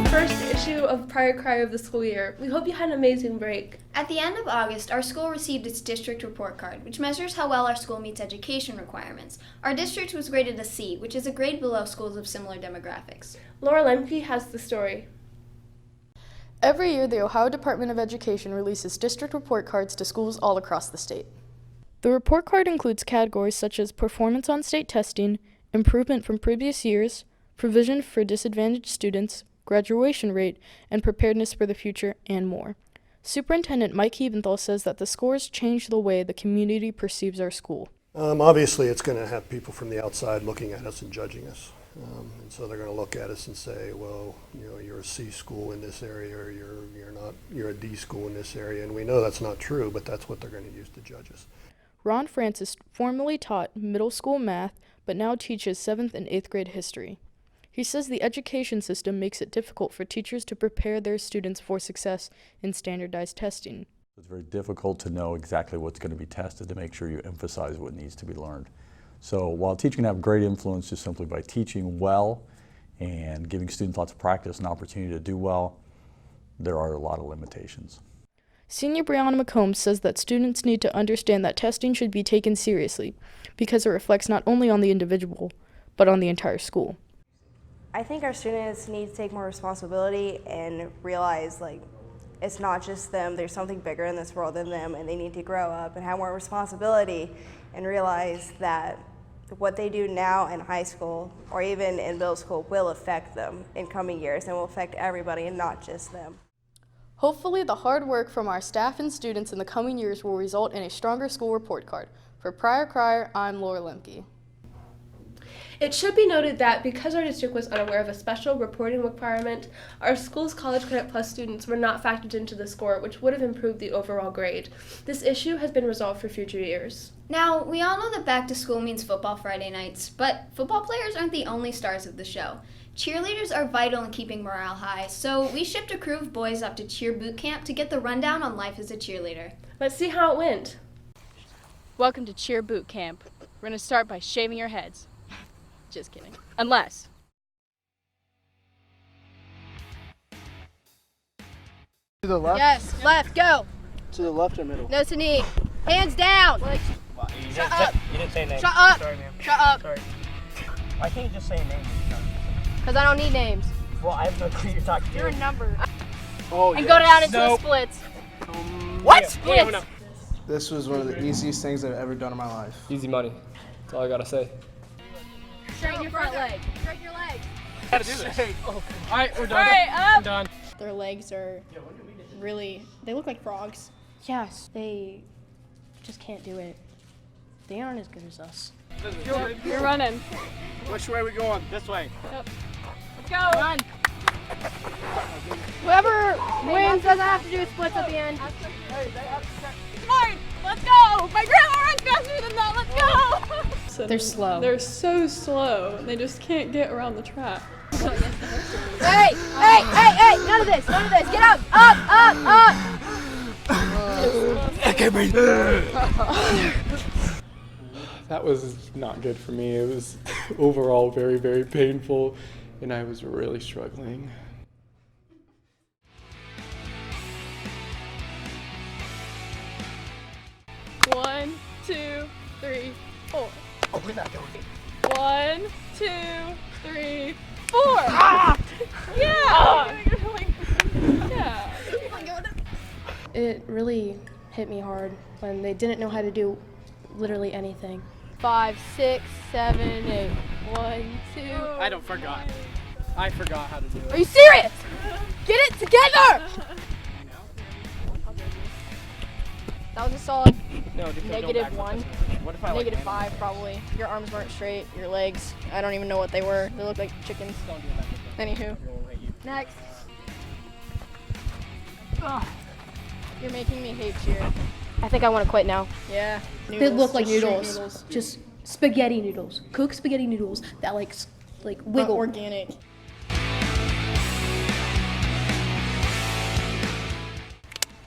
first issue of Prior Crier of the school year. We hope you had an amazing break. At the end of August, our school received its district report card, which measures how well our school meets education requirements. Our district was graded a C, which is a grade below schools of similar demographics. Laura Lemke has the story. Every year, the Ohio Department of Education releases district report cards to schools all across the state. The report card includes categories such as performance on state testing, improvement from previous years, provision for disadvantaged students, graduation rate, and preparedness for the future, and more. Superintendent Mike Hebenthal says that the scores change the way the community perceives our school. Obviously, it's going to have people from the outside looking at us and judging us. And so they're going to look at us and say, well, you're a C school in this area, or you're a D school in this area. And we know that's not true, but that's what they're going to use to judge us. Ron Francis formerly taught middle school math, but now teaches 7th and 8th grade history. He says the education system makes it difficult for teachers to prepare their students for success in standardized testing. It's very difficult to know exactly what's going to be tested to make sure you emphasize what needs to be learned. So while teaching can have great influence just simply by teaching well and giving students lots of practice and opportunity to do well, there are a lot of limitations. Senior Brianna McCombs says that students need to understand that testing should be taken seriously because it reflects not only on the individual, but on the entire school. I think our students need to take more responsibility and realize it's not just them, there's something bigger in this world than them, and they need to grow up and have more responsibility and realize that what they do now in high school or even in middle school will affect them in coming years and will affect everybody and not just them. Hopefully, the hard work from our staff and students in the coming years will result in a stronger school report card. For Prior Crier, I'm Laura Lemke. It should be noted that because our district was unaware of a special reporting requirement, our school's College Credit Plus students were not factored into the score, which would have improved the overall grade. This issue has been resolved for future years. Now, we all know that back to school means football Friday nights, but football players aren't the only stars of the show. Cheerleaders are vital in keeping morale high, so we shipped a crew of boys up to Cheer Bootcamp to get the rundown on life as a cheerleader. Let's see how it went. Welcome to Cheer Bootcamp. We're going to start by shaving your heads. Just kidding. Unless. To the left? Yes, left, go. To the left or middle? Nose to knee. Hands down. Shut up. You didn't say name. Shut up. Sorry, ma'am. Shut up. Sorry. Why can't you just say a name? Because I don't need names. Well, I have no clue you're talking to. You're a number. Oh, and go down into the splits. What? Splits. Yeah, This was one of the easiest things I've ever done in my life. Easy money. That's all I gotta say. Straighten your front leg. Straighten your legs. Gotta do this. All right, we're done. All right, up. I'm done. Their legs are really, they look like frogs. Yes, they just can't do it. They aren't as good as us. You're running. Which way are we going? This way. Yep. Let's go. Run. Whoever wins doesn't have to do splits at the end. Come on, let's go. My grandma runs faster than that. Let's go. They're slow. They're so slow. They just can't get around the track. Hey, none of this. Get up, up. I can't breathe. That was not good for me. It was overall very, very painful, and I was really struggling. One, 2, 3, 4. Oh, we're not doing it. 1, 2, 3, 4. Ah! Yeah. Yeah. It really hit me hard when they didn't know how to do literally anything. 5, 6, 7, 8. 1, 2. I forgot. I forgot how to do it. Are you serious? Get it together. That was a solid -1. What if I -5 probably. Your arms weren't straight, your legs, I don't even know what they were. They looked like chickens. Don't do that. Anywho. Next. Ugh. You're making me hate cheer. I think I want to quit now. Yeah. They look like noodles. Just spaghetti noodles. Cooked spaghetti noodles that like wiggle. Organic.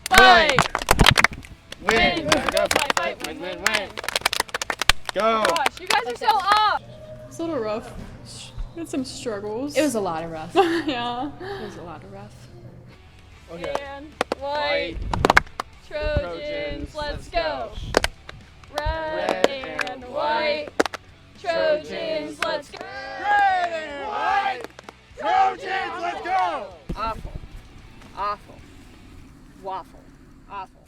Fight! Win! Win! Go! Gosh, you guys are so up! It's a little rough. Had some struggles. It was a lot of rough. Yeah. It was a lot of rough. Okay. And white. Trojans, let's go. Red and white. Trojans, let's go. Red and white. Trojans, let's go. Awful. Awful. Waffle. Awful.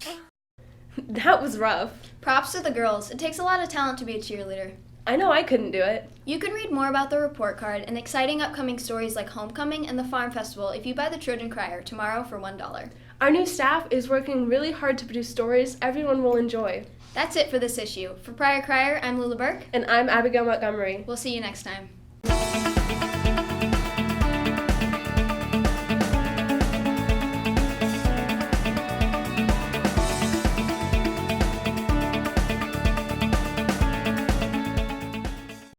That was rough. Props to the girls. It takes a lot of talent to be a cheerleader. I know I couldn't do it. You can read more about the report card and exciting upcoming stories like Homecoming and the Farm Festival if you buy the Trojan Crier tomorrow for $1. Our new staff is working really hard to produce stories everyone will enjoy. That's it for this issue. For Prior Crier, I'm Lula Burke. And I'm Abigail Montgomery. We'll see you next time.